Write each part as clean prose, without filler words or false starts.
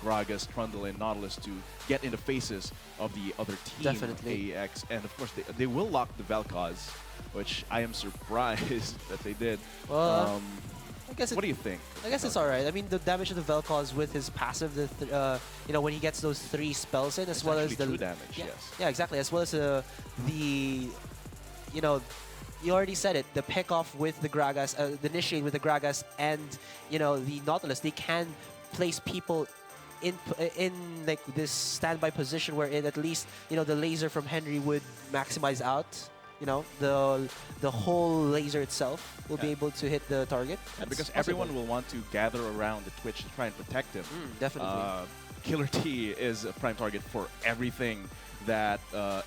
Gragas, Trundle, and Nautilus to get in the faces of the other team, Definitely. AEX. And of course, they will lock the Vel'Koz, which I am surprised that they did. Well, I guess what do you think? I guess it's alright. I mean, the damage of the Vel'Koz with his passive, you know, when he gets those 3 spells in, as it's well as the true damage. yeah, Yes. yeah, exactly, as well as the, you know, you already said it, the pick off with the Gragas, the initiate with the Gragas, and you know the Nautilus. They can place people in like this standby position where at least you know the laser from Henry would maximize out. You know, the whole laser itself will be able to hit the target. And because everyone will want to gather around the Twitch to try and protect him. Definitely. Killer T is a prime target for everything that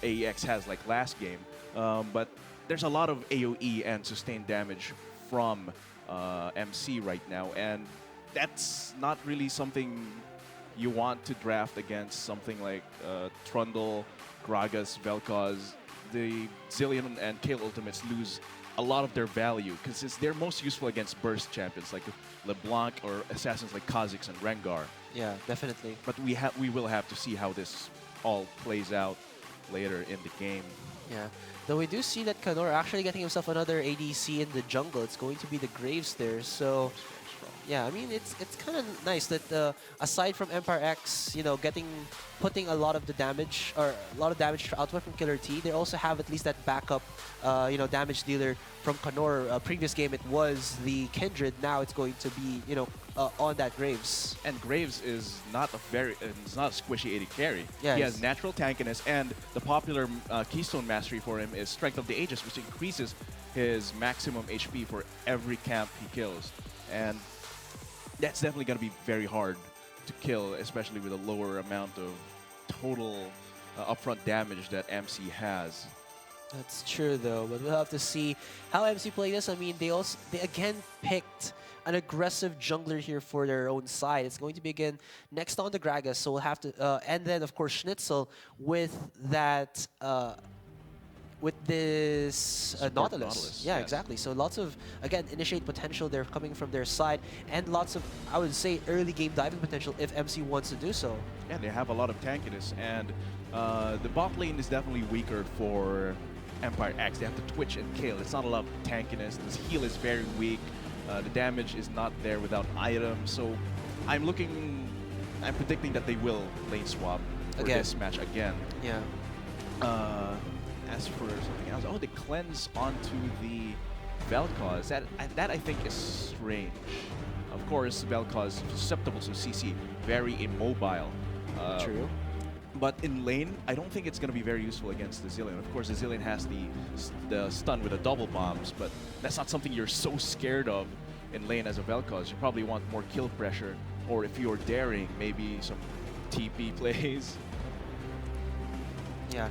AEX has, like last game. But there's a lot of AoE and sustained damage from MC right now, and that's not really something you want to draft against something like Trundle, Gragas, Vel'Koz. The Zilean and Kayle Ultimates lose a lot of their value because they're most useful against burst champions like LeBlanc or assassins like Kha'Zix and Rengar. Yeah, definitely. But we will have to see how this all plays out later in the game. Yeah, though we do see that Kanor actually getting himself another ADC in the jungle. It's going to be the Graves there, so yeah, I mean it's kind of nice that aside from Empire X, you know, putting a lot of the damage or a lot of damage output from Killer T, they also have at least that backup, you know, damage dealer from Kanor. Previous game it was the Kindred. Now it's going to be you know on that Graves. And Graves is not it's not a squishy AD carry. Yeah, he has natural tankiness, and the popular keystone mastery for him is Strength of the Aegis, which increases his maximum HP for every camp he kills. And that's definitely going to be very hard to kill, especially with a lower amount of total upfront damage that MC has. That's true though, but we'll have to see how MC play this. I mean, they again picked an aggressive jungler here for their own side. It's going to be again next on the Gragas, so we'll have to, and then of course Schnitzel with that. With this Nautilus. Yeah, yes. Exactly. So lots of, again, initiate potential there coming from their side, and lots of, I would say, early game diving potential if MC wants to do so. Yeah, they have a lot of tankiness, and the bot lane is definitely weaker for Empire X. They have to Twitch and kill. It's not a lot of tankiness. This heal is very weak. The damage is not there without items. So I'm predicting that they will lane swap for this match again. Yeah. As for something else, oh, they cleanse onto the Vel'Koz. That I think is strange. Of course, Vel'Koz is susceptible to CC, very immobile. True. But in lane, I don't think it's going to be very useful against the Zilean. Of course, the Zilean has the stun with the double bombs, but that's not something you're so scared of in lane as a Vel'Koz. You probably want more kill pressure, or if you're daring, maybe some TP plays. Yeah.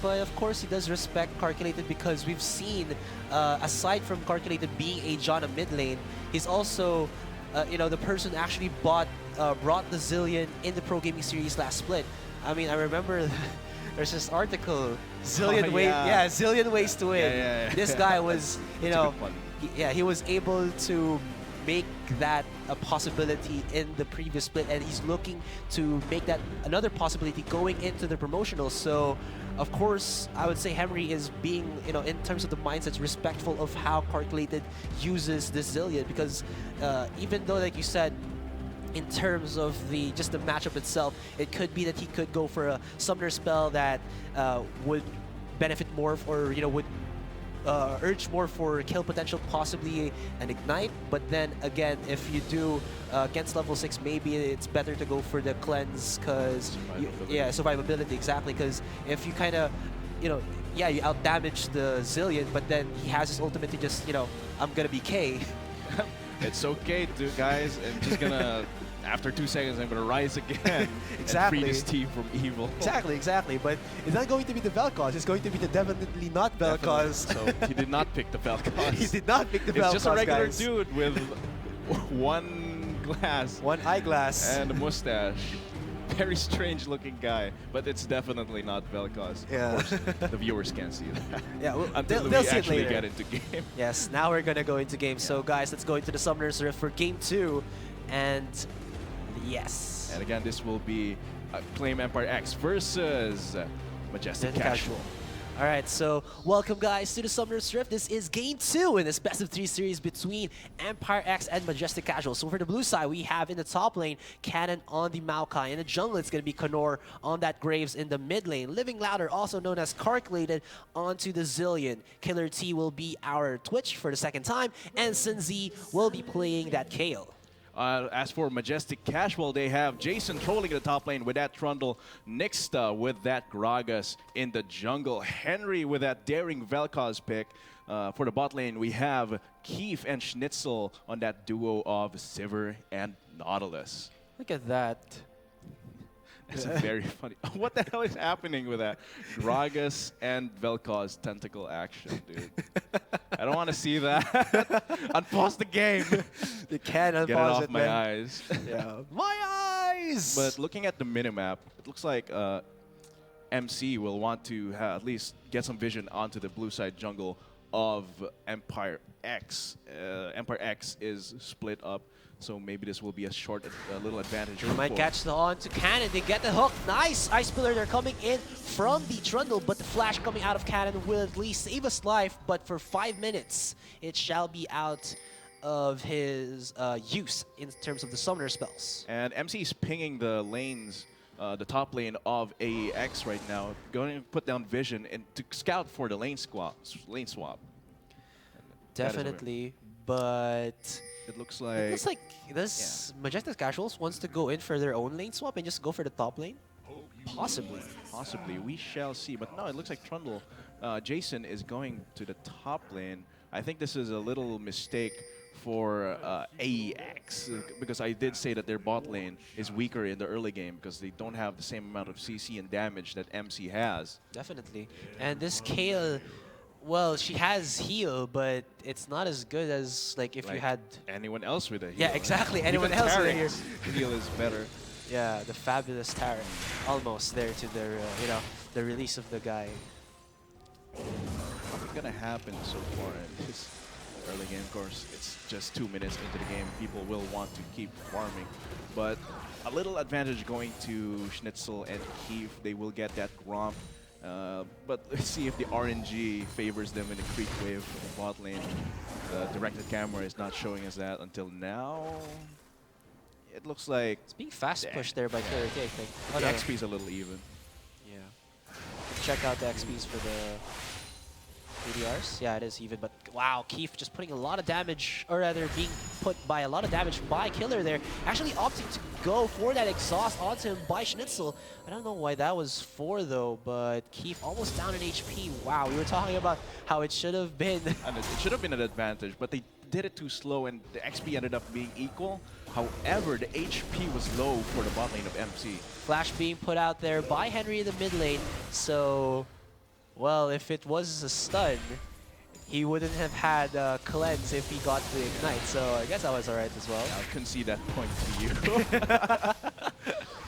But of course he does respect Calculated because we've seen, aside from Calculated being a Janna mid lane, he's also, you know, the person actually brought the Zilean in the Pro Gaming Series last split. I mean, I remember there's this article, Zillion Zillion ways to win. Yeah. This guy was, you know, he was able to make that a possibility in the previous split, and he's looking to make that another possibility going into the promotional. So of course I would say Henry is being, you know, in terms of the mindsets, respectful of how Calculated uses this Zilean, because even though, like you said, in terms of just the matchup itself, it could be that he could go for a summoner spell that would benefit more, or you know, would urge more for kill potential, possibly an ignite. But then again, if you do against level 6, maybe it's better to go for the cleanse, because survivability, exactly, because if you kind of, you know, you out damage the Zilean, but then he has his ultimate to just, you know, I'm gonna be K. It's okay, guys. I'm just gonna, after 2 seconds, I'm gonna rise again Exactly. and free this team from evil. Exactly. But it's not going to be the Vel'Koz. It's going to be the definitely not Vel'Koz. So he did not pick the Vel'Koz. He did not pick the Vel'Koz, It's just a regular guys. dude with one glass. One eyeglass. And a mustache. Very strange looking guy, but it's definitely not Vel'Koz. Yeah. Of course, the viewers can't see that. Yeah, well, until they'll we see it actually later. get into game. Yes, now we're gonna go into game. So guys, let's go into the Summoners Rift for game 2. And yes. And again, this will be Claim Empire X versus Majestic Casual. All right, so welcome guys to the Summoner's Rift. This is game 2 in this best of 3 series between Empire X and Majestic Casual. So for the blue side, we have in the top lane, Cannon on the Maokai. In the jungle, it's going to be Connor on that Graves in the mid lane. Living Louder, also known as Calculated, onto the Zillion. Killer T will be our Twitch for the second time, and Sun Z will be playing that Kale. As for Majestic Casual, they have Jason trolling the top lane with that Trundle, Nixta with that Gragas in the jungle, Henry with that daring Vel'Koz pick. For the bot lane, we have Keith and Schnitzel on that duo of Sivir and Nautilus. Look at that. That's very funny. What the hell is happening with that? Gragas and Vel'Koz tentacle action, dude. I don't want to see that. Unpause the game. You can't unpause Get it off my man. eyes. Yeah. My eyes! But looking at the minimap, it looks like MC will want to at least get some vision onto the blue side jungle of Empire X. Empire X is split up, so maybe this will be a little advantage. They might catch the on to Cannon. They get the hook. Nice! Ice Pillar, they're coming in from the Trundle, but the flash coming out of Cannon will at least save us life, but for 5 minutes, it shall be out of his use in terms of the summoner spells. And MC is pinging the lanes, the top lane of AEX right now, going to put down vision and to scout for the lane swap. Definitely, but It looks it looks like like this Majestic Casuals wants to go in for their own lane swap and just go for the top lane. Possibly. possibly we shall see, but no, it looks like Trundle. Jason is going to the top lane. I think this is a little mistake for AEX because I did say that their bot lane is weaker in the early game because they don't have the same amount of CC and damage that MC has. Definitely. And this Kale, well, she has heal, but it's not as good as like if you had anyone else with a heal. Yeah, exactly. Anyone Even else with a heal. Tarek's heal is better. Yeah, the fabulous Tarek. Almost there to the the release of the guy. What's gonna happen so far in this early game? Of course, it's just 2 minutes into the game. People will want to keep farming, but a little advantage going to Schnitzel and Keith. They will get that Gromp. But let's see if the RNG favors them in the creep wave bot lane. The directed camera is not showing us that until now. It looks like It's being fast pushed there by Killer T, I think. Oh, the no. XP is a little even. Yeah. Check out the XPs for the ADRs. Yeah, it is even, but wow, Keith just putting a lot of damage, or rather being put by a lot of damage by Killer there. Actually opting to go for that exhaust onto him by Schnitzel. I don't know why that was for though, but Keith almost down in HP. Wow, we were talking about how it should have been. And it should have been an advantage, but they did it too slow and the XP ended up being equal. However, the HP was low for the bot lane of MC. Flash being put out there by Henry in the mid lane, so well, if it was a stun, he wouldn't have had cleanse if he got the ignite, so I guess that was alright as well. I concede that point to you.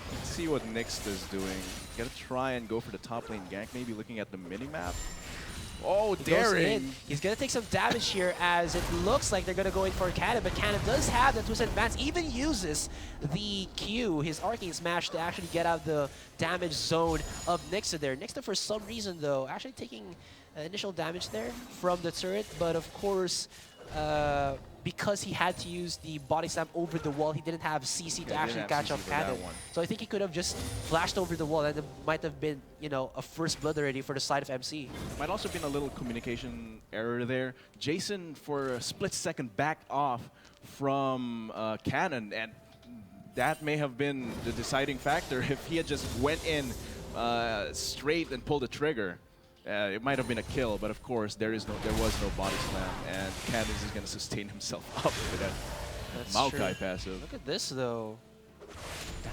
Let's see what Nixt is doing. Gotta try and go for the top lane gank, maybe looking at the minimap. Oh, He goes in. daring! He's gonna take some damage here as it looks like they're gonna go in for Cannon, but Cannon does have the twisted advance, even uses the Q, his arcane smash, to actually get out the damage zone of Nixa there. Nixa, for some reason though, actually taking initial damage there from the turret, but of course, because he had to use the body slam over the wall, he didn't have CC to actually catch up Cannon. So I think he could have just flashed over the wall, and it might have been, you know, a first blood already for the side of MC. Might also been a little communication error there. Jason, for a split second, backed off from Cannon, and that may have been the deciding factor. If he had just went in straight and pulled the trigger, it might have been a kill, but of course there was no body slam, and Cannon is going to sustain himself up with that Maokai passive. Look at this though.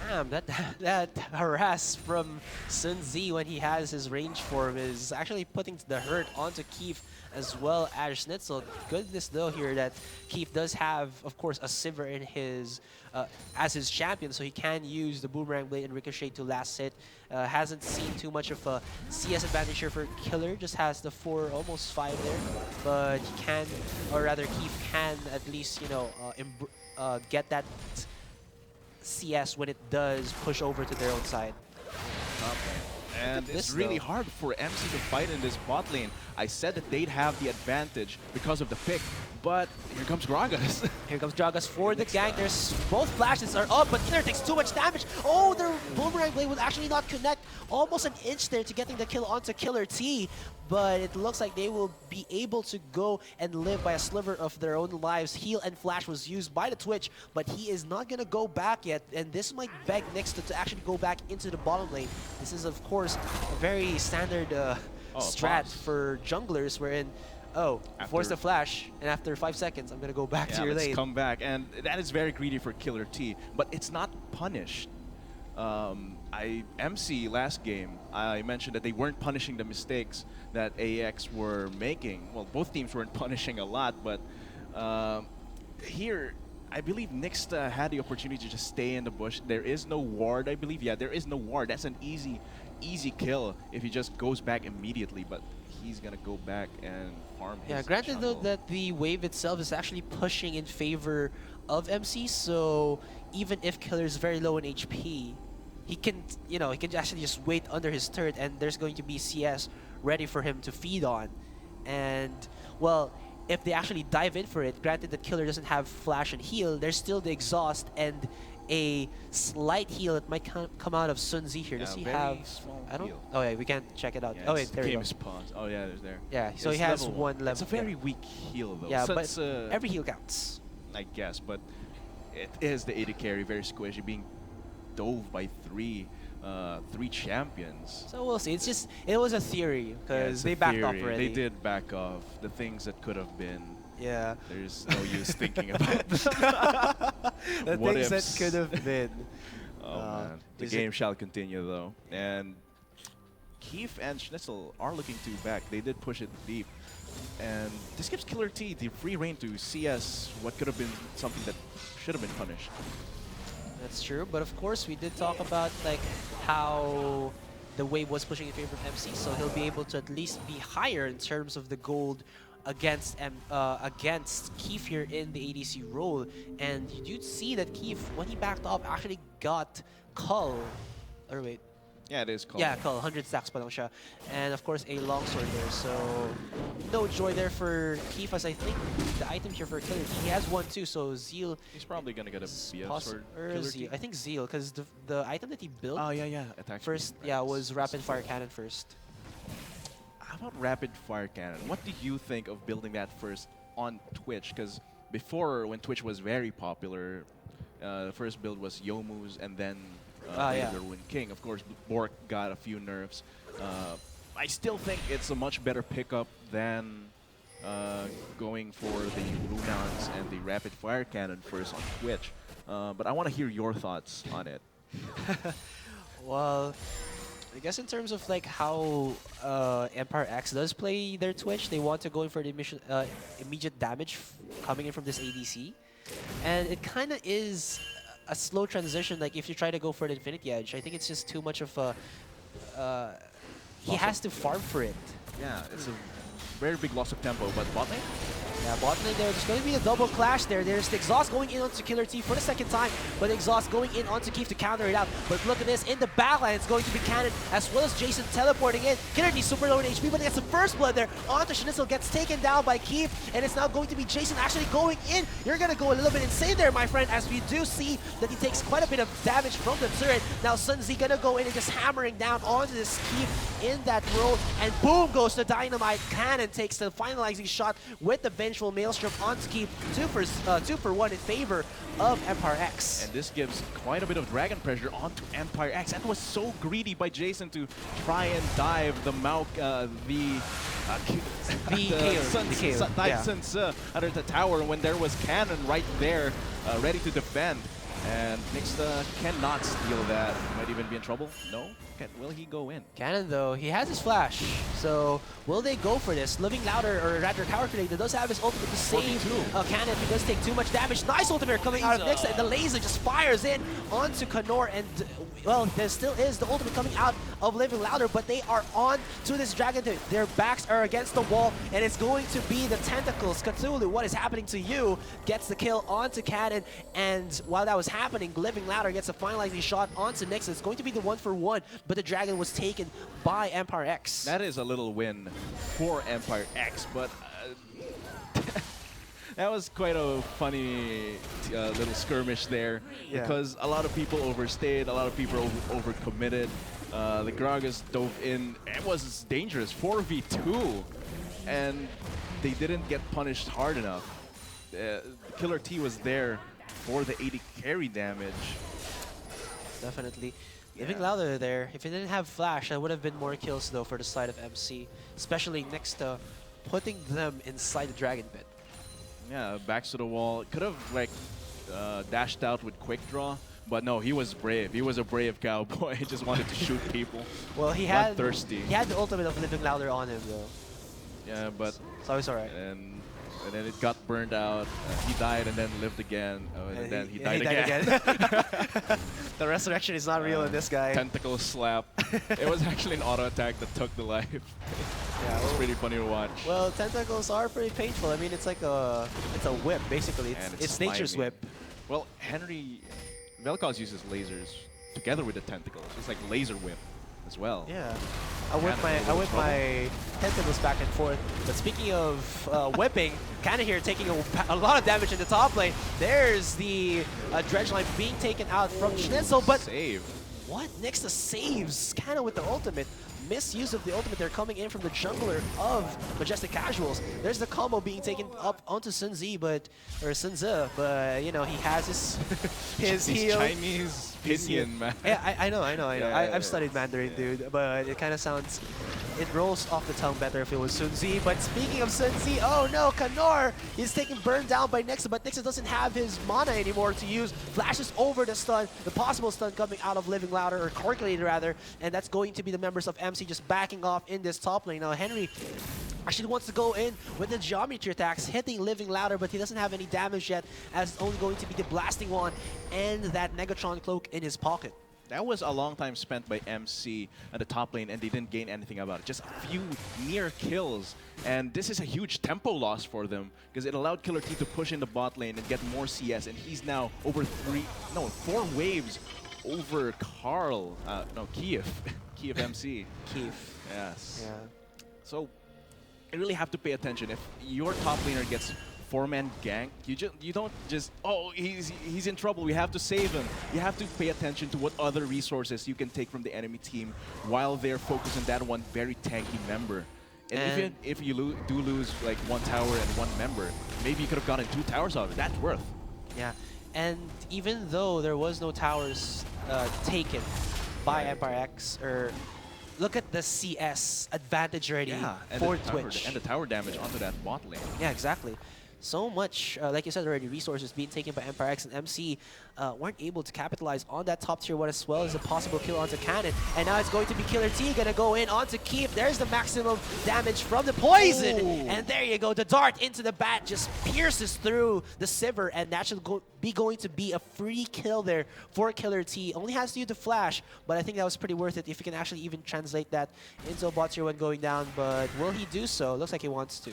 Damn, that harass from Sun Z when he has his range form is actually putting the hurt onto Keith as well as Schnitzel. Goodness though here that Keith does have, of course, a Sivir in his as his champion, so he can use the Boomerang Blade and Ricochet to last hit. Hasn't seen too much of a CS advantage here for Killer, just has the 4, almost 5 there, but he can, or rather Keith can at least, you know, get that CS when it does push over to their own side. And it's this, really though. hard for MC to fight in this bot lane. I said that they'd have the advantage because of the pick, but here comes Gragas. Here comes Dragas for the gank. There's both flashes are up, but Killer takes too much damage. Oh, their boomerang blade would actually not connect. Almost an inch there to getting the kill onto Killer T. But it looks like they will be able to go and live by a sliver of their own lives. Heal and flash was used by the Twitch, but he is not going to go back yet. And this might beg Nyx to actually go back into the bottom lane. This is, of course, a very standard strat for junglers, wherein, force the flash, and after 5 seconds, I'm going to go back to your lane. Come back. And that is very greedy for Killer T, but it's not punished. MC last game, I mentioned that they weren't punishing the mistakes that AX were making. Well, both teams weren't punishing a lot, but here, I believe Nyx had the opportunity to just stay in the bush. There is no ward, I believe. Yeah, there is no ward. That's an easy kill if he just goes back immediately, but he's gonna go back and farm his granted jungle. though that the wave itself is actually pushing in favor of MC, so even if Killer is very low in HP, he can, he can actually just wait under his turret, and there's going to be CS ready for him to feed on. And, well, if they actually dive in for it, granted that Killer doesn't have flash and heal, there's still the exhaust and a slight heal that might come out of Sun Z here. Does he have... I don't... Oh, yeah, we can't check it out. Yeah, oh, wait, there we go. Paused. Oh, yeah, there's there. Yeah, so It's he has level one level. It's a very weak heal, though. Yeah, Since, but every heal counts. I guess, but it is the AD carry, very squishy, being dove by three champions. So we'll see. It was a theory, because they backed off already. They did back off. The things that could have been. Yeah. There's no use thinking about them. The What things ifs. that could have been. Oh man. The game shall continue though. And Keith and Schnitzel are looking to back. They did push it deep. And this gives Killer T the free reign to CS what could have been something that should have been punished. That's true, but of course we did talk about like how the wave was pushing in favor of MC, so he'll be able to at least be higher in terms of the gold against Keith here in the ADC role. And you do see that Keith, when he backed off, actually got Cull. Or wait. Yeah, it is called. Yeah, Cull, 100 stacks pa lang siya. And of course a longsword there, so no joy there for Keith, as I think the item here for Killer T, he has one too, so Zeal... He's probably gonna get a BF sword. I think Zeal, because the item that he built attack first, was rapid fire cannon first. How about rapid fire cannon? What do you think of building that first on Twitch? Because before, when Twitch was very popular, the first build was Youmu's and then Win King. Of course, Bork got a few nerfs. I still think it's a much better pickup than going for the Runans and the rapid fire cannon first on Twitch. But I want to hear your thoughts on it. Well, I guess in terms of like how Empire X does play their Twitch, they want to go in for the immediate damage coming in from this ADC. And it kind of is a slow transition, like if you try to go for the Infinity Edge. I think it's just too much of a... he has to farm for it. Yeah, it's a very big loss of tempo, but bot lane? Yeah, bot lane there. There's going to be a double clash there. There's the exhaust going in onto Killer T for the second time, but the exhaust going in onto Keith to counter it out. But look at this, in the backline, it's going to be Cannon, as well as Jason teleporting in. Killer T super low in HP, but he gets the first blood there. Onto Schnitzel, gets taken down by Keith, and it's now going to be Jason actually going in. You're going to go a little bit insane there, my friend, as we do see that he takes quite a bit of damage from the turret. Now Sun Z going to go in and just hammering down onto this Keith in that role, and boom goes the Dynamite. Cannon takes the finalizing shot with the vengeful Maelstrom onto Keith. 2 for 1 in favor of Empire X. And this gives quite a bit of dragon pressure onto Empire X. That was so greedy by Jason to try and dive the Tyson's under the tower when there was Cannon right there ready to defend. And Nyx cannot steal that. Might even be in trouble. No? Will he go in? Cannon, though, he has his flash. So, will they go for this? Living Louder, or rather Tower Creator, does have his ultimate to save Cannon. He does take too much damage. Nice ultimate coming out of Nyx, and the laser just fires in onto Kanor. And, well, there still is the ultimate coming out of Living Louder, but they are on to this Dragon. Their backs are against the wall, and it's going to be the Tentacles. Cthulhu, what is happening to you? Gets the kill onto Cannon, and while that was happening. Living Ladder gets a finalizing shot onto Nix. It's going to be the 1-for-1, but the Dragon was taken by Empire X. That is a little win for Empire X, but that was quite a funny little skirmish there, because a lot of people overstayed, a lot of people overcommitted. The Gragas dove in. It was dangerous, 4v2, and they didn't get punished hard enough. Killer T was there for the 80 carry damage. Definitely. Living Louder there. If it didn't have Flash, that would have been more kills though for the side of MC, especially next to putting them inside the Dragon Pit. Yeah, backs to the wall. Could have like dashed out with quick draw, but no, he was brave. He was a brave cowboy. He just wanted to shoot people. Well, he had thirsty. He had the ultimate of Living Louder on him though. Yeah, but so it's alright. And then it got burned out. He died and then lived again. And then he died again. The resurrection is not real in this guy. Tentacle slap. It was actually an auto attack that took the life. Yeah, it was pretty funny to watch. Well, tentacles are pretty painful. I mean, it's like it's a whip basically. It's nature's whip. Well, Vel'Koz uses lasers together with the tentacles. It's like laser whip as well. Yeah, I whip my tentacles back and forth. But speaking of whipping, Kana here taking a lot of damage in the top lane. There's the dredge line being taken out from Schnitzel, but save. What? Next to saves Kana with the ultimate. Misuse of the ultimate. They're coming in from the jungler of Majestic Casuals. There's the combo being taken up onto Sun Zi, but you know, he has his heal. Chinese Pinyin, man. Yeah, I know. I've studied Mandarin, dude, but it kind of sounds, it rolls off the tongue better if it was Sun Zi. But speaking of Sun Zi, oh no, Kanor is taken burned down by Nixa, but Nixa doesn't have his mana anymore to use. Flashes over the stun, the possible stun coming out of Living Louder, or Calculated rather, and that's going to be the members of MC just backing off in this top lane. Now Henry actually wants to go in with the geometry attacks, hitting Living Louder, but he doesn't have any damage yet, as it's only going to be the blasting one and that Negatron cloak in his pocket. That was a long time spent by MC at the top lane, and they didn't gain anything about it. Just a few near kills, and this is a huge tempo loss for them, because it allowed Killer T to push in the bot lane and get more CS, and he's now over 4 waves over Kiev. Kiev MC. Kiev. Yes. Yeah. So you really have to pay attention. If your top laner gets 4-man gank, you don't just, oh, he's in trouble, we have to save him. You have to pay attention to what other resources you can take from the enemy team while they're focused on that one very tanky member. And even if you do lose like 1 tower and 1 member, maybe you could have gotten 2 towers out of it. That's worth. Yeah, and even though there was no towers taken by Empire X, look at the CS advantage already for Twitch. And the tower damage onto that bot lane. Yeah, exactly. So much, like you said already, resources being taken by Empire X and MC weren't able to capitalize on that top tier 1 as well as a possible kill onto Cannon. And now it's going to be Killer T gonna go in onto Keep. There's the maximum damage from the poison. Ooh. And there you go, the dart into the bat just pierces through the Sivir, and that should going to be a free kill there for Killer T. Only has to use the flash, but I think that was pretty worth it if you can actually even translate that into a bot tier 1 going down. But will he do so? Looks like he wants to.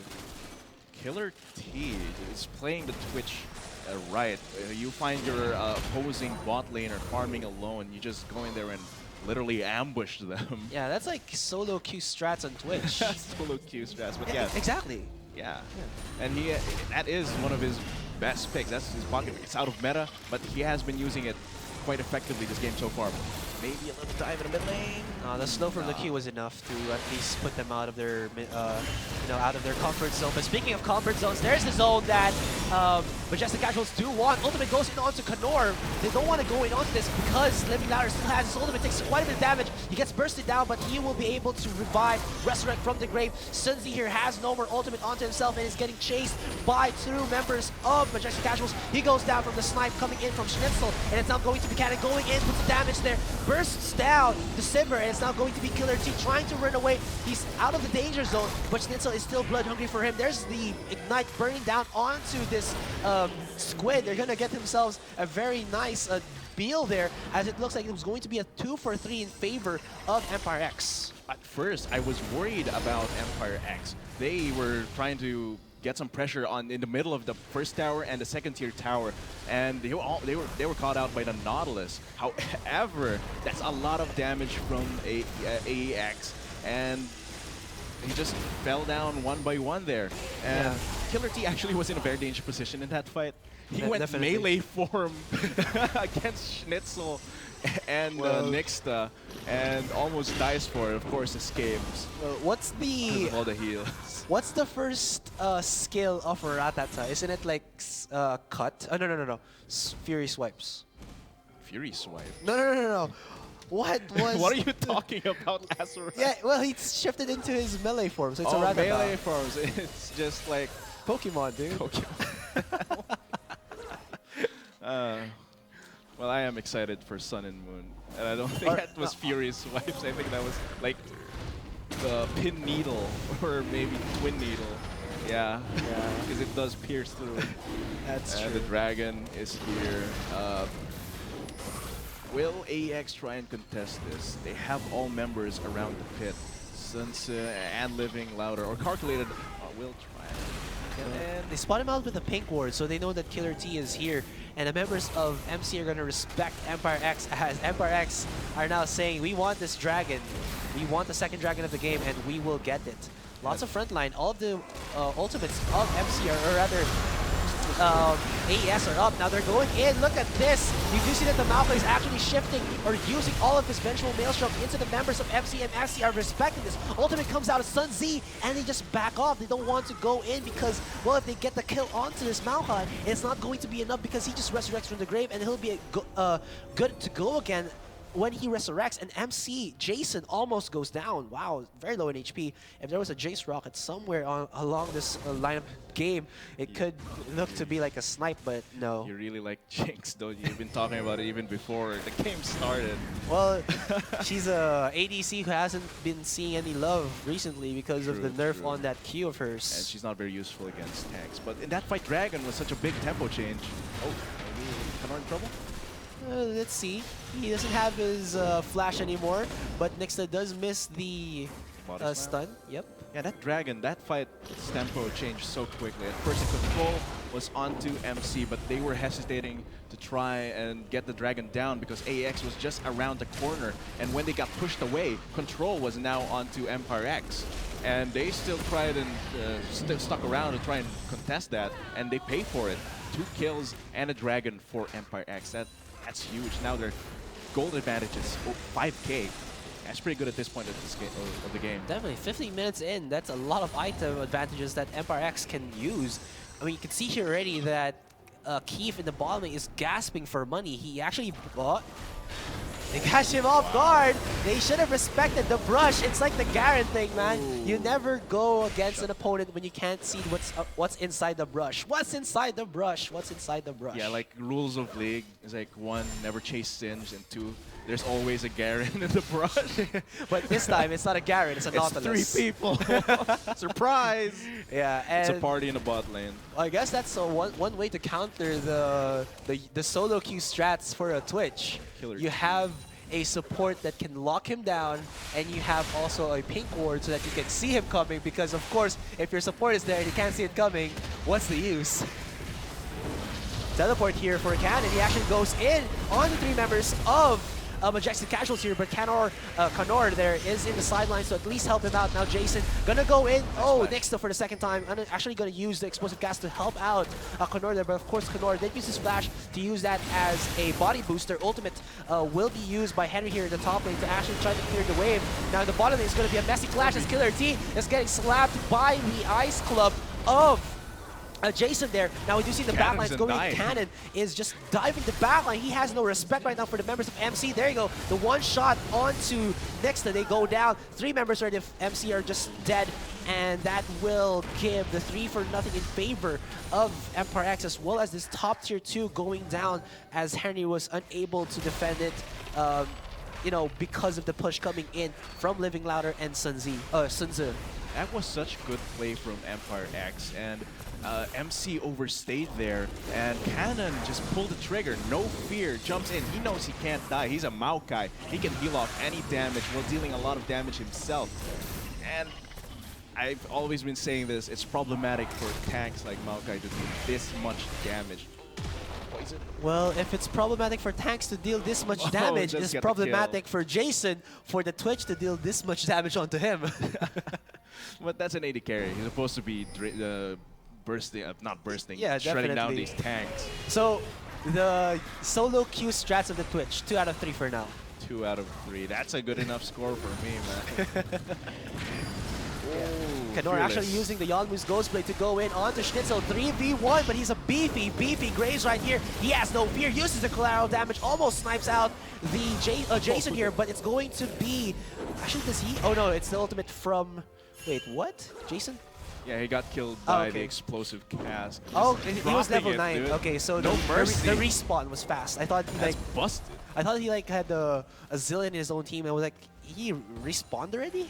Killer T is playing the Twitch right. You find your opposing bot laner farming alone. You just go in there and literally ambush them. Yeah, that's like solo Q strats on Twitch. Solo Q strats, but yeah. Exactly. Yeah. And that is one of his best picks. That's his pocket pick. It's out of meta, but he has been using it quite effectively this game so far. Maybe a little dive in the mid lane. The slow from the Q was enough to at least put them out of their, out of their comfort zone. But speaking of comfort zones, there's the zone that Majestic Casuals do want. Ultimate goes in onto Kanor. They don't want to go in onto this because Living Louder still has his ultimate, takes quite a bit of damage. He gets bursted down, but he will be able to revive, resurrect from the grave. Sun Zi here has no more ultimate onto himself and is getting chased by 2 members of Majestic Casuals. He goes down from the snipe coming in from Schnitzel, and it's now going to be Cannon going in, puts the damage there, bursts down the Sivir, and it's now going to be Killer T trying to run away. He's out of the danger zone, but Schnitzel is still blood hungry for him. There's the Ignite burning down onto this Squid. They're going to get themselves a very nice Beal there, as it looks like it was going to be a 2-for-3 in favor of Empire X. At first, I was worried about Empire X. They were trying to get some pressure on in the middle of the first tower and the second tier tower, and they were caught out by the Nautilus. However, that's a lot of damage from AEX, and he just fell down one by one there. And Killer T actually was in a very dangerous position in that fight. He went definitely. melee form against Schnitzel and Nixta, and almost dies for it. Of course, escapes. What's Because the of all the heals. what's the first skill of Ratata? Isn't it like cut? Oh, no. Fury swipes. Fury swipe. No. What was? What are you talking about, Azura? Yeah, well, he shifted into his melee form, so it's a Oh, Ratata. melee forms. It's just like Pokemon, dude. Pokemon. Well, I am excited for Sun and Moon, and I don't think that was Fury swipes. I think that was like the pin needle or maybe twin needle. Yeah, because it does pierce through. That's true. The dragon is here. Will AEX try and contest this? They have all members around the pit. Since and Living Louder or Calculated will try. And they spot him out with a pink ward, so they know that Killer T is here. And the members of MC are going to respect Empire X, as Empire X are now saying, we want this dragon. We want the second dragon of the game, and we will get it. Lots of frontline. All of the ultimates of MC or rather AES are up. Now they're going in. Look at this. You do see that the Malphite is actually shifting or using all of his vengeful maelstrom into the members of MC, and MC are respecting this. Ultimate comes out of Sun Z, and they just back off. They don't want to go in because, well, if they get the kill onto this Malphite, it's not going to be enough because he just resurrects from the grave, and he'll be good to go again when he resurrects. And MC, Jason, almost goes down. Wow, very low in HP. If there was a Jace Rocket somewhere along this lineup game, it could look to be like a snipe, but no. You really like Jinx, don't you? You've been talking about it even before the game started. Well, she's a ADC who hasn't been seeing any love recently because of the nerf on that Q of hers. And she's not very useful against tanks. But in that fight, Dragon was such a big tempo change. Oh, maybe Kanor in trouble? Let's see. He doesn't have his flash anymore, but Nixta does miss the stun. Yep. Yeah, that Dragon, that fight's tempo changed so quickly. At first, the control was onto MC, but they were hesitating to try and get the Dragon down because AEX was just around the corner. And when they got pushed away, control was now onto Empire X. And they still tried and stuck around to try and contest that, and they pay for it. 2 kills and a Dragon for Empire X. That's huge. Now their gold advantage is 5K. That's pretty good at this point of the game. Definitely, 15 minutes in, that's a lot of item advantages that Empire X can use. I mean, you can see here already that Keith in the bottom lane is gasping for money. He actually bought. They catch him off guard. They should have respected the brush. It's like the Garen thing, man. Ooh. You never go against an opponent when you can't see what's inside the brush. What's inside the brush? What's inside the brush? Yeah, like rules of League is like 1, never chase Singe, and 2, there's always a Garen in the brush. But this time, it's not a Garen, it's a Nautilus. It's 3 people. Surprise! Yeah, and it's a party in the bot lane. I guess that's one way to counter the solo queue strats for a Twitch. You have a support that can lock him down, and you have also a pink ward so that you can see him coming, because of course, if your support is there and you can't see it coming, what's the use? Teleport here for a cannon. He actually goes in on the 3 members of Majestic Casuals here, but Kanor there is in the sidelines, so at least help him out. Now Jason gonna go in. Nixta for the second time. I'm actually gonna use the explosive gas to help out Kanor there, but of course Kanor did use his flash to use that as a body booster. Ultimate will be used by Henry here in the top lane to actually try to clear the wave. Now in the bottom lane is gonna be a messy clash as Killer T is getting slapped by the Ice Club of Jason there. Now we do see the backlines going. Cannon is just diving the backline. He has no respect right now for the members of MC. There you go. The one shot onto Nixta. They go down. 3 members of MC are just dead. And that will give the 3-0 in favor of Empire X, as well as this top tier 2 going down as Henry was unable to defend it. You know, because of the push coming in from Living Louder and Sun Tzu. That was such good play from Empire X, and MC overstayed there, and Cannon just pulled the trigger, no fear, jumps in. He knows he can't die. He's a Maokai. He can heal off any damage while dealing a lot of damage himself. And I've always been saying this. It's problematic for tanks like Maokai to do this much damage. Poison. Well, if it's problematic for tanks to deal this much damage, just it's get the problematic for Jason for the Twitch to deal this much damage onto him. But that's an AD carry. He's supposed to be bursting, not bursting, Yeah, shredding down definitely. these tanks. So, the solo Q strats of the Twitch, 2 out of 3 for now. 2 out of 3. That's a good enough score for me, man. Oh, Kanor actually using the Yonmu's Ghostblade to go in onto Schnitzel 3v1, but he's a beefy Graves right here. He has no fear, uses the collateral damage, almost snipes out the Jason here, but it's going to be... Actually, does he? Oh no, it's the ultimate from... Wait, what? Jason? Yeah, he got killed by the explosive cast. Oh, Just he was dropping level 9. dude. Okay, so no mercy. the respawn was fast. I thought he That's busted. I thought he like had a zillion in his own team. And I was like, he respawned already?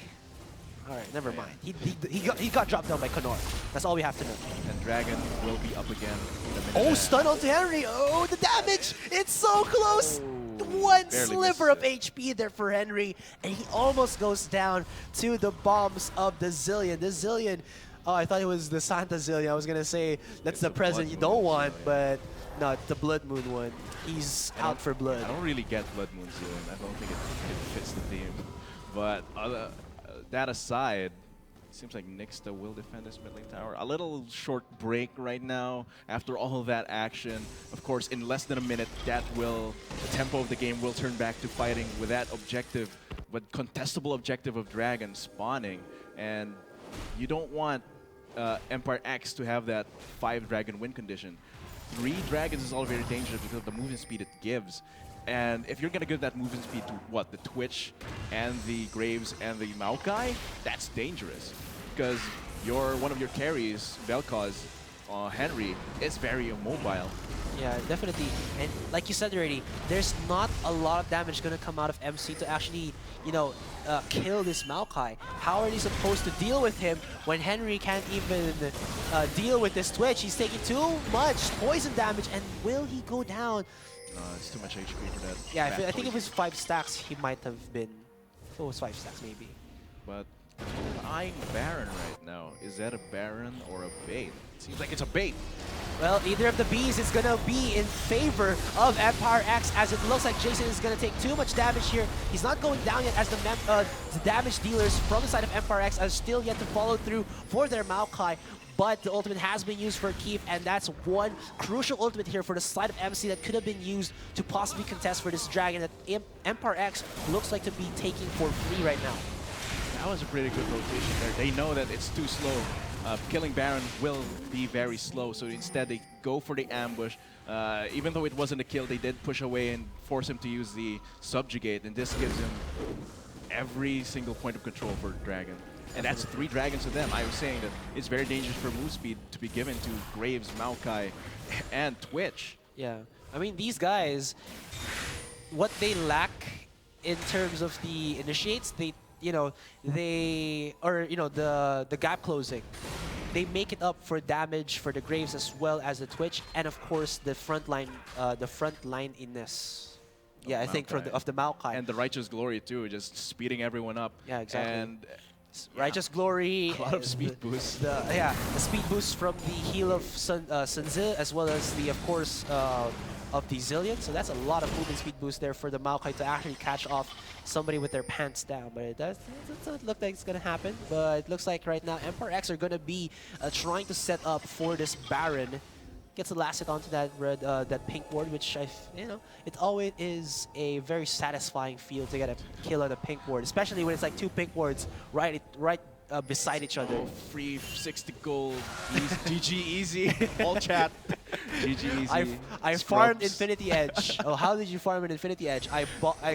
All right, never mind. He got dropped down by Kanor. That's all we have to know. And Dragon will be up again in a minute. Oh, stun onto Henry. Oh, the damage. It's so close. One barely sliver of missed HP there for Henry. And he almost goes down to the bombs of the Zillion. The Zillion. Oh, I thought it was the Santa Zillion. I was going to say that's It's the the present Blood you don't Moon want, Zillion. but no, it's the Blood Moon one. He's out for blood. I don't really get Blood Moon Zillion. I don't think it fits the theme. But that aside, seems like Nixta will defend this mid lane tower. A little short break right now after all that action. Of course, in less than a minute, the tempo of the game will turn back to fighting with that objective, but contestable objective of Dragon spawning. And you don't want Empire X to have that 5-dragon win condition. 3 dragons is all very dangerous because of the movement speed it gives. And if you're going to give that movement speed to what? The Twitch and the Graves and the Maokai? That's dangerous. Because one of your carries, Vel'Koz, Henry, is very immobile. Yeah, definitely. And like you said already, there's not a lot of damage going to come out of MC to actually, you know, kill this Maokai. How are they supposed to deal with him when Henry can't even deal with this Twitch? He's taking too much poison damage, and will he go down? It's too much HP for that. Yeah, I think if it was 5 stacks, he might have been... If it was 5 stacks, maybe. But eyeing Baron right now. Is that a Baron or a bait? It seems like it's a bait. Well, either of the Bs is going to be in favor of Empire X, as it looks like Jason is going to take too much damage here. He's not going down yet, as the damage dealers from the side of Empire X are still yet to follow through for their Maokai. But the ultimate has been used for Keith, and that's one crucial ultimate here for the side of MC that could have been used to possibly contest for this Dragon that Empire X looks like to be taking for free right now. That was a pretty good rotation there. They know that it's too slow. Killing Baron will be very slow, so instead they go for the ambush. Even though it wasn't a kill, they did push away and force him to use the subjugate, and this gives him every single point of control for Dragon. And that's 3 dragons to them. I was saying that it's very dangerous for move speed to be given to Graves, Maokai, and Twitch. Yeah, I mean, these guys, what they lack in terms of the initiates, the gap closing, they make it up for damage for the Graves as well as the Twitch, and of course the frontline-inness. Yeah, I think of the Maokai. And the Righteous Glory too, just speeding everyone up. Yeah, exactly. And Righteous Glory. A lot of speed boosts. The speed boost from the heal of Sunzi, as well as the, of course, of the Zillion. So that's a lot of movement speed boost there for the Maokai to actually catch off somebody with their pants down. But it doesn't look like it's going to happen. But it looks like right now Empire X are going to be trying to set up for this Baron. Gets elastic onto that red, that pink ward, which it always is a very satisfying feel to get a kill on a pink ward, especially when it's like 2 pink wards right beside each other. Oh, free 60 gold, GG easy, all chat, GG easy. I farmed Infinity Edge. Oh, how did you farm an Infinity Edge? I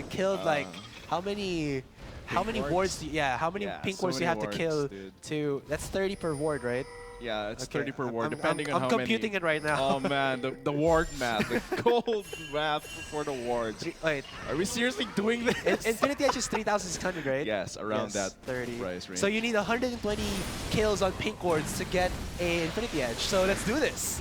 killed like how many wards? How many pink wards do you have to kill to? That's 30 per ward, right? Yeah, it's 30 per ward, depending on how many. I'm computing it right now. Oh man, the ward math, the cold math for the wards. Wait, are we seriously doing this? Infinity Edge is 3,600, right? Yes, around that 30 price range. So you need 120 kills on pink wards to get a Infinity Edge. So let's do this.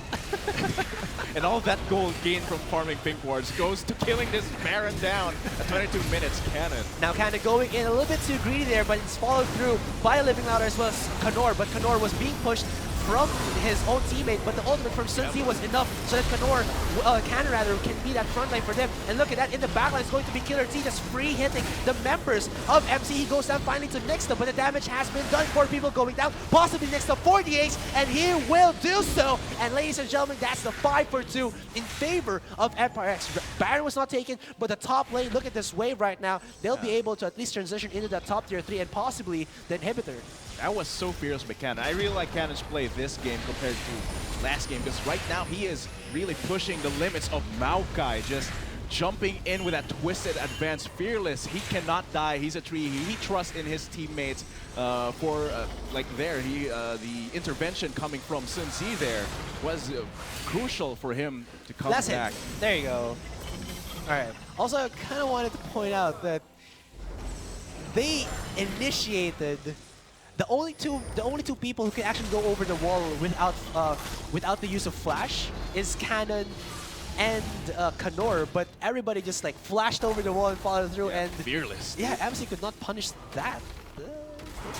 And all that gold gained from farming pink wards goes to killing this Baron down at 22 minutes. Cannon. Now kind of going in a little bit too greedy there, but it's followed through by Living Louder as well as Kanor. But Kanor was being pushed from his own teammate, but the ultimate from Sun Tzu was enough so that Cannon rather, can be that front line for them. And look at that, in the back line is going to be Killer T just free hitting the members of MC. He goes down finally to Nixta, but the damage has been done. 4 people going down, possibly Nixta for the ace, and he will do so. And ladies and gentlemen, that's the 5-for-2 in favor of Empire X. Baron was not taken, but the top lane, look at this wave right now. They'll be able to at least transition into that top tier 3 and possibly the inhibitor. That was so fierce by Cannon. I really like Cannon's play this game compared to last game, because right now he is really pushing the limits of Maokai, just jumping in with that twisted advance. Fearless, he cannot die. He's a tree. He trusts in his teammates the intervention coming from Sun Tzu there was crucial for him to come back. There you go. All right. Also, I kind of wanted to point out that they initiated the only two people who can actually go over the wall without the use of flash is Cannon and Kanor, but everybody just like flashed over the wall and followed through. Yeah, and fearless. Yeah, MC could not punish that.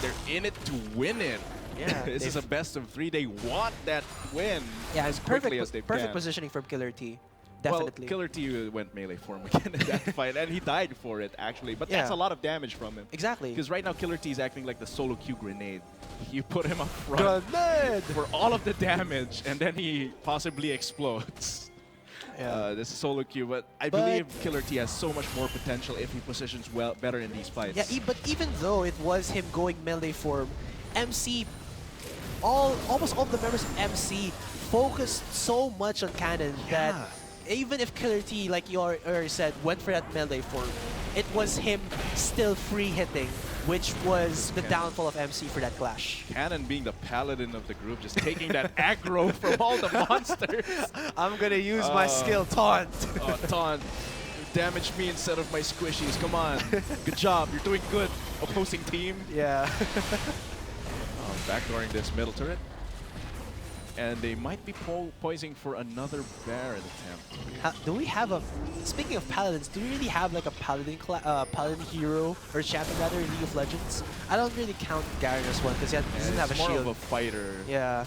They're in it to win it. Yeah, this is a best of 3. They want that win as quickly as they can. Perfect positioning from Killer T. Definitely. Well, Killer T went melee for him again in that fight, and he died for it, actually. But that's a lot of damage from him. Exactly. Because right now, Killer T is acting like the solo Q grenade. You put him up front for all of the damage, and then he possibly explodes. Yeah. This is solo Q, but I believe Killer T has so much more potential if he positions better in these fights. Yeah, but even though it was him going melee form, MC, almost all of the members of MC focused so much on Cannon that even if Killer T, like you already said, went for that melee form, it was him still free hitting, which was the downfall of MC for that clash. Cannon being the paladin of the group, just taking that aggro from all the monsters. I'm gonna use my skill, Taunt. Taunt. Damage me instead of my squishies. Come on. Good job. You're doing good, opposing team. Yeah. Backdooring this middle turret. And they might be poising for another Baron attempt. Do we have a... Speaking of paladins, do we really have like a paladin hero, or champion rather, in League of Legends? I don't really count Garen as one because he doesn't have a shield. He's more of a fighter. Yeah.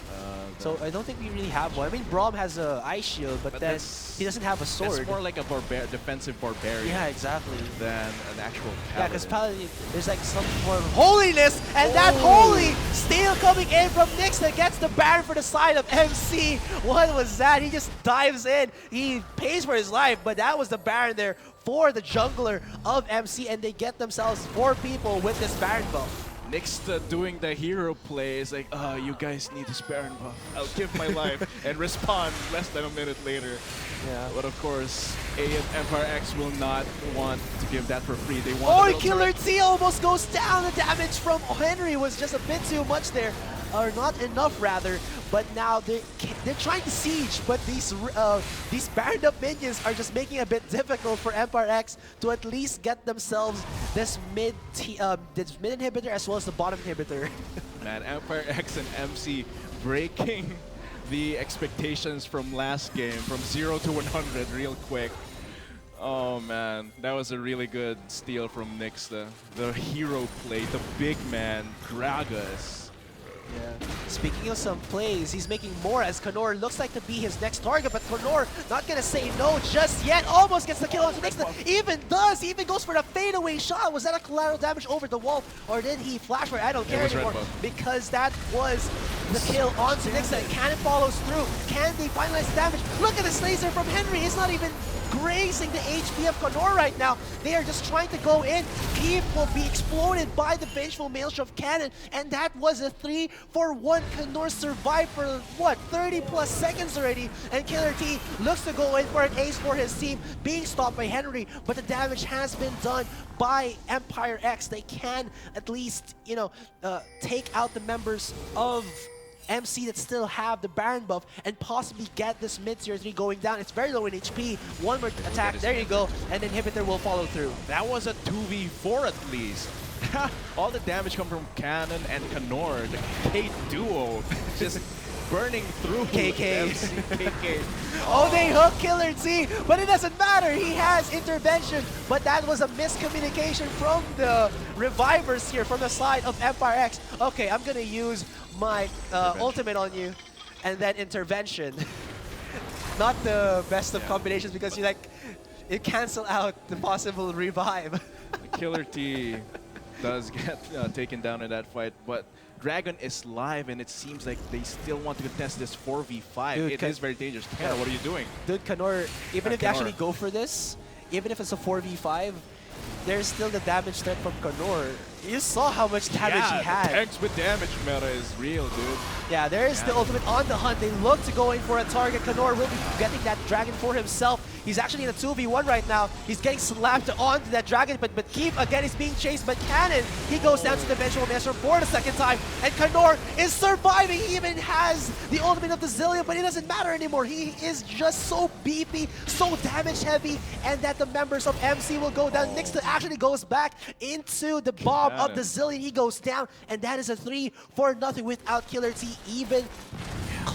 So I don't think we really have one. I mean, Braum has a ice shield, but then he doesn't have a sword. It's more like a defensive barbarian. Yeah, exactly. Than an actual paladin. Yeah, because paladin, there's like some form of holiness, and that holy steal coming in from Nyx that gets the Baron for the side of MC. What was that? He just dives in. He pays for his life, but that was the Baron there for the jungler of MC, and they get themselves 4 people with this Baron buff. Nyx doing the hero play is like, you guys need this Baron buff. I'll give my life and respond less than a minute later. Yeah. But of course, Empire X will not want to give that for free. They want Killer T almost goes down. The damage from Henry was just a bit too much there. Or not enough, rather. But now they're trying to siege, but these banned up minions are just making it a bit difficult for Empire X to at least get themselves this mid inhibitor as well as the bottom inhibitor. Man, Empire X and MC breaking the expectations from last game, from 0 to 100 real quick. Oh man, that was a really good steal from Nyx, the hero play, the big man, Gragas. Yeah. Speaking of some plays, he's making more as Kanor looks like to be his next target, but Kanor not gonna say no just yet. Almost gets the kill onto Nixta. He even goes for the fadeaway shot. Was that a collateral damage over the wall, or did he flash for it? I don't care anymore, because that was the kill onto Nixta. Cannon follows through. Can they finalize the damage? Look at this laser from Henry. It's not even grazing the HP of Kanor right now. They are just trying to go in. Keep will be exploded by the vengeful Maelstrom of Cannon, and that was a 3-for-1. Kanor survived for what, 30 plus seconds already, and Killer T looks to go in for an ace for his team, being stopped by Henry, but the damage has been done by Empire X. They can at least, you know, take out the members of MC that still have the Baron buff and possibly get this mid-tier 3 going down. It's very low in HP. One more attack, there you go, and the inhibitor will follow through. That was a 2v4 at least. All the damage come from Cannon and Kanor, the K duo. Just burning through KK. KK. Oh, they hook Killer T, but it doesn't matter. He has intervention, but that was a miscommunication from the revivers here from the side of Empire X. Okay, I'm gonna use my ultimate on you, and then intervention. Not the best of combinations because it cancel out the possible revive. Killer T does get taken down in that fight, but Dragon is live, and it seems like they still want to contest this 4v5. Dude, it is very dangerous. Kenna, what are you doing? Dude, Kanor, even if they Kanor. actually go for this, even if it's a 4v5, there's still the damage threat from Kanor. You saw how much damage he The had. tanks with damage meta is real, dude. Yeah, there is the ultimate on the hunt. They look to go in for a target. Kanor will be getting that dragon for himself. He's actually in a 2v1 right now. He's getting slapped onto that dragon, but Keith again is being chased. But Cannon, he goes down to the eventual measure for the second time. And Kanor is surviving. He even has the ultimate of the Zillion, but it doesn't matter anymore. He is just so beefy, so damage heavy, and that the members of MC will go down. Nixta actually goes back into the bomb of the Zillion. He goes down, and that is a 3-0 without Killer T even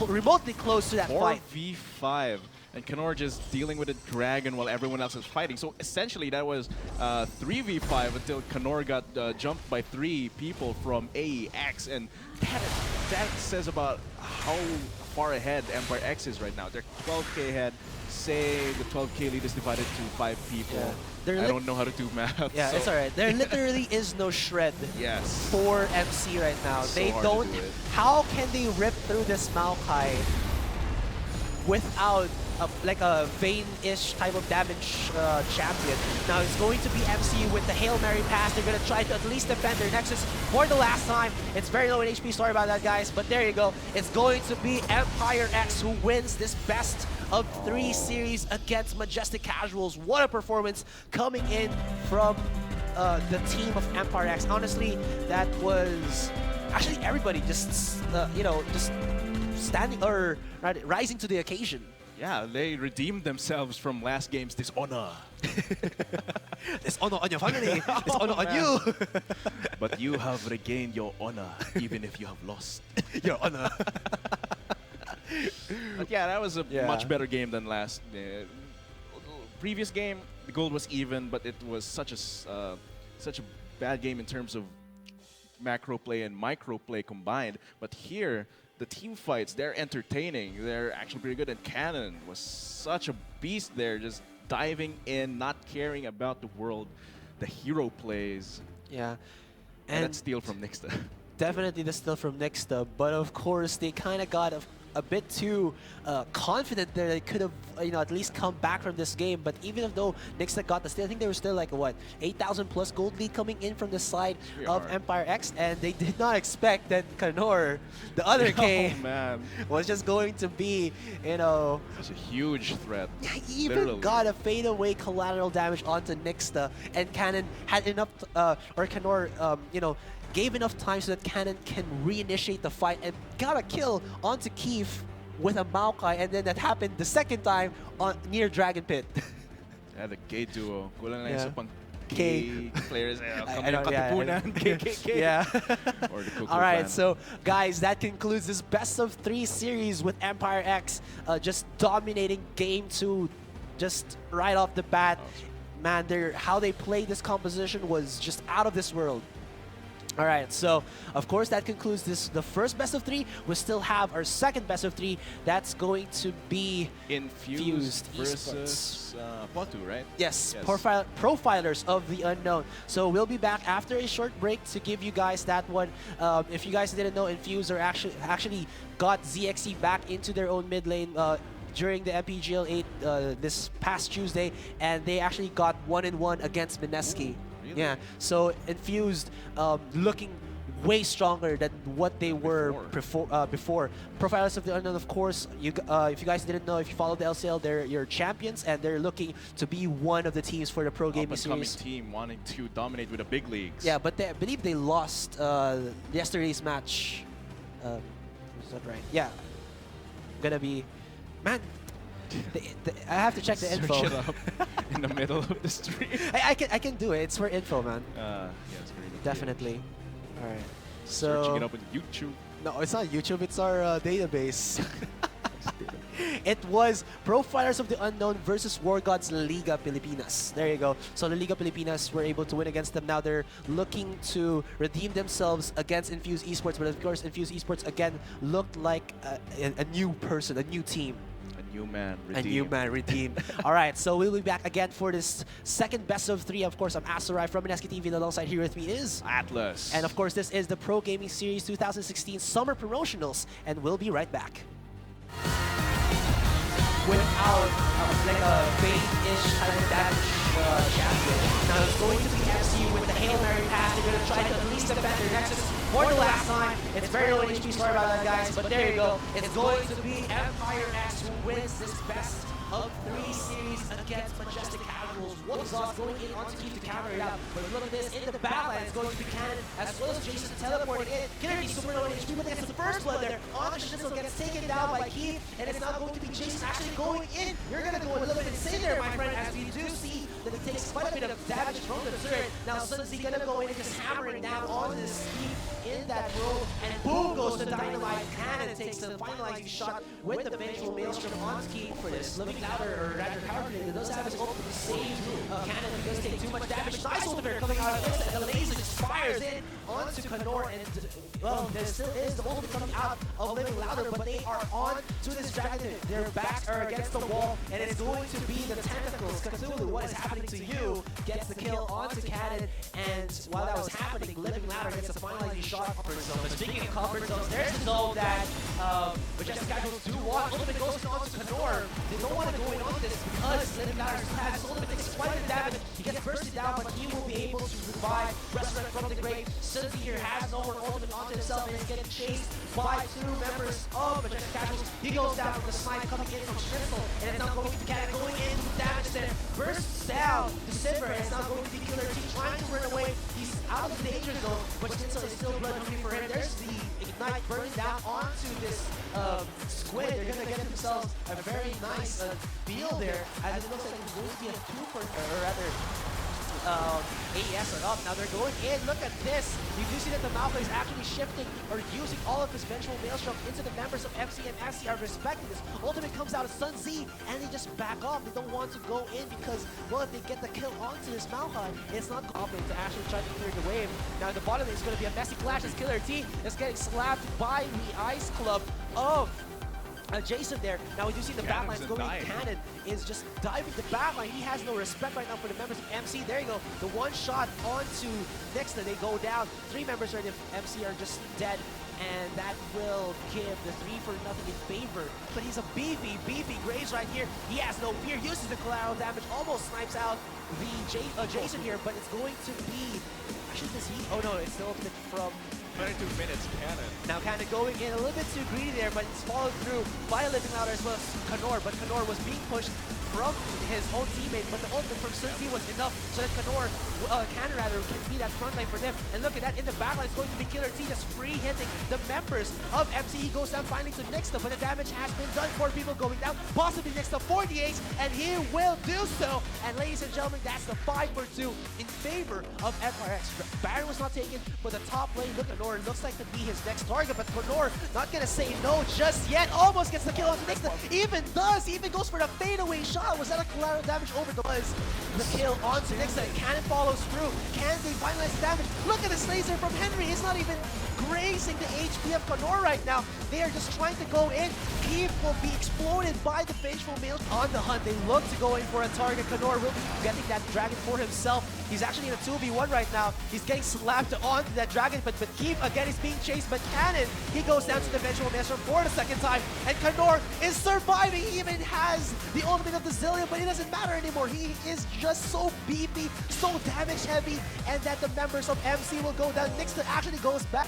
remotely close to that fight. 4v5. And Kanor just dealing with a dragon while everyone else is fighting. So essentially that was 3v5 until Kanor got jumped by 3 people from AEX. And that says about how far ahead Empire X is right now. They're 12k ahead. Say the 12k lead is divided to 5 people. Yeah. I don't know how to do math. Yeah, so it's alright. There literally is no shred yes. for MC right now. So they hard don't. to do it. How can they rip through this Maokai without like a Vayne-ish type of damage champion? Now it's going to be MC with the Hail Mary pass. They're going to try to at least defend their Nexus for the last time. It's very low in HP. Sorry about that, guys. But there you go. It's going to be Empire X who wins this best of 3 series against Majestic Casuals. What a performance coming in from the team of Empire X. Honestly, that was actually everybody just, just standing or rising to the occasion. Yeah, they redeemed themselves from last game's dishonor. Dishonor on your family. Dishonor on you. But you have regained your honor, even if you have lost. Your honor. But yeah, that was a much better game than last. Previous game, the gold was even, but it was such a bad game in terms of macro play and micro play combined. But here, the team fights, they're entertaining. They're actually pretty good. And Cannon was such a beast there, just diving in, not caring about the world. The hero plays. Yeah. And that's steal from Nixta. Definitely the steal from Nixta, but of course they kind of got a bit too confident there. They could have, at least come back from this game. But even though Nixta got the steal, I think they were still like a, what, 8,000 plus gold lead coming in from the side of Empire X, and they did not expect that Kanor, the other K, was just going to be, It's a huge threat. Yeah, he even got a fadeaway collateral damage onto Nixta, and Cannon had enough, or Kanor, gave enough time so that Cannon can reinitiate the fight and got a kill onto Keith with a Maokai, and then that happened the second time on near Dragon Pit. Yeah, the K duo. Kulang na isa pang K players. KKK. Yeah. Or the Cuckoo All right, clan. so guys, that concludes this best of 3 series with Empire X just dominating game 2 just right off the bat. Man, how they played this composition was just out of this world. All right, so of course that concludes the first best of 3. We still have our second best of 3. That's going to be Infused versus Potu, right? Yes, Profilers of the Unknown. So we'll be back after a short break to give you guys that one. If you guys didn't know, Infused are actually got ZXC back into their own mid lane during the MPGL 8 this past Tuesday, and they actually got 1-1 against Mineski. Really? Yeah, so Infused looking way stronger than what they were before. Profilers of the Unknown, of course, if you guys didn't know, if you follow the LCL, they're your champions, and they're looking to be one of the teams for the Pro Gaming Series. Team wanting to dominate with the big leagues. Yeah, but I believe they lost yesterday's match. Is that right? Yeah. Gonna be... Man, I have to check the info. Search it up in the middle of the stream. I can do it. It's for info, man. Yeah, it's pretty good. Definitely. All right. So searching it up on YouTube. No, it's not YouTube. It's our database. It was Profilers of the Unknown versus War Gods Liga Pilipinas. There you go. So the Liga Pilipinas were able to win against them. Now they're looking to redeem themselves against Infused Esports. But of course, Infused Esports again looked like a new person, a new team. A new man redeemed. A new man redeemed. All right, so we'll be back again for this second best of 3. Of course, I'm Asarai from Majestic TV, and alongside here with me is Atlas. And of course, this is the Pro Gaming Series 2016 Summer Promotionals, and we'll be right back. Without like a bait-ish type of damage champion. Now it's going to be MC with the Hail Mary pass. They're going to try to at least defend their Nexus for the last time. It's very low HP, sorry about that guys, but there you go. It's going to be Empire X who wins this best of 3 series against Majestic Casuals. Exhaust going in onto Keith to counter it out. But look at this, in the backline, it's going to be Cannon as well as Jason teleporting in. Killer D super low HP, but gets the first blood there. On the Schnitzel gets taken down by Keith, and it's not going to be Jason actually going in. You're going to go a little bit insane there, my friend, as we do see that it takes quite a bit of damage from the turret. Now Sunzi going to go in and just hammering down on this Keith in that row, and boom goes the Dynamite. Cannon takes the finalizing shot with the vengeful Maelstrom on Keith for this. Living louder, or rather powerfully, it does have his ultimate save. Cannon does take too much damage. Nice ultimate coming out of this, and the laser just fires in onto Kanor, and well, there still is the ultimate coming out of Living Louder, but they are on to this dragon. Their backs are against the wall, and it's going to be the tentacles. Cthulhu, what is happening to you? Gets the kill onto Cannon, and while that was happening, Living Louder gets a finalizing shot for himself. But speaking of comfort zones, there's the zone that Majestic Casuals do want. Ultimate goes onto Kanor. They don't want to go in on this because Living Louder has his ultimate takes quite a bit of damage. He gets bursted down, but he will be able to revive, resurrect from the grave. Since here has no more ultimate onto himself and is getting chased by 2 members of Majestic Casuals. He goes down from the snipe coming in from Schnitzel, and it's not going to be Cannon going in with damage there. Bursts down to Simber, and it's not going to be Killer T trying to run away. He's out of the danger zone, but Schnitzel is still blood hungry for him. There's the Ignite burning down onto this Squid. They're going to get themselves a very nice deal there, as it looks like it's going to be a 2 or rather AES are up. Now they're going in. Look at this. You do see that the Malphite is actually shifting or using all of his vengeful Maelstrom into the members of MC, and FC are respecting this. Ultimate comes out of Sun Z, and they just back off. They don't want to go in because, well, if they get the kill onto this Malphite, it's not confident to actually try to clear the wave. Now in the bottom lane is going to be a messy clash as Killer T is getting slapped by the Ice Club of Jason there. Now we do see the backline going. Cannon is just diving the backline. He has no respect right now for the members of MC. There you go. The one shot onto Nixta. They go down. 3 members of MC are just dead. And that will give the 3-0 in favor. But he's a beefy Graves right here. He has no fear. Uses the collateral damage. Almost snipes out the Jason here. But it's going to be... Actually, does he... Oh no, it's the ultimate from... 22 minutes, Cannon. Now Cannon going in a little bit too greedy there, but it's followed through by Living Louder as well as Kanor. But Kanor was being pushed from his own teammate, but the ultimate from Sunzi was enough so that Kanor, Cannon rather, can be that front line for them. And look at that, in the backline it's going to be Killer T just free hitting the members of MC. He goes down finally to Nixta, but the damage has been done. 4 people going down, possibly Nixta for the ace, and he will do so. And ladies and gentlemen, that's the 5-2 in favor of FRX. Baron was not taken, but the top lane, look at Kanor, looks like to be his next target, but Kanor not gonna say no just yet. Almost gets the kill on the Nixta. Even goes for the fadeaway shot. Was that a collateral damage over the buzz? The kill onto Nixta. Cannon follows through. Can they finalize the damage? Look at this laser from Henry. It's not even grazing the HP of Kanor right now. They are just trying to go in. Keith will be exploded by the vengeful males on the hunt. They look to go in for a target. Kanor will be getting that dragon for himself. He's actually in a 2v1 right now. He's getting slapped onto that dragon, but Keith again is being chased, but Cannon, he goes down to the vengeful maelstrom for the 2nd time, and Kanor is surviving. He even has the ultimate of the Zillion, but it doesn't matter anymore. He is just so beefy, so damage heavy, and that the members of MC will go down. Nixta actually goes back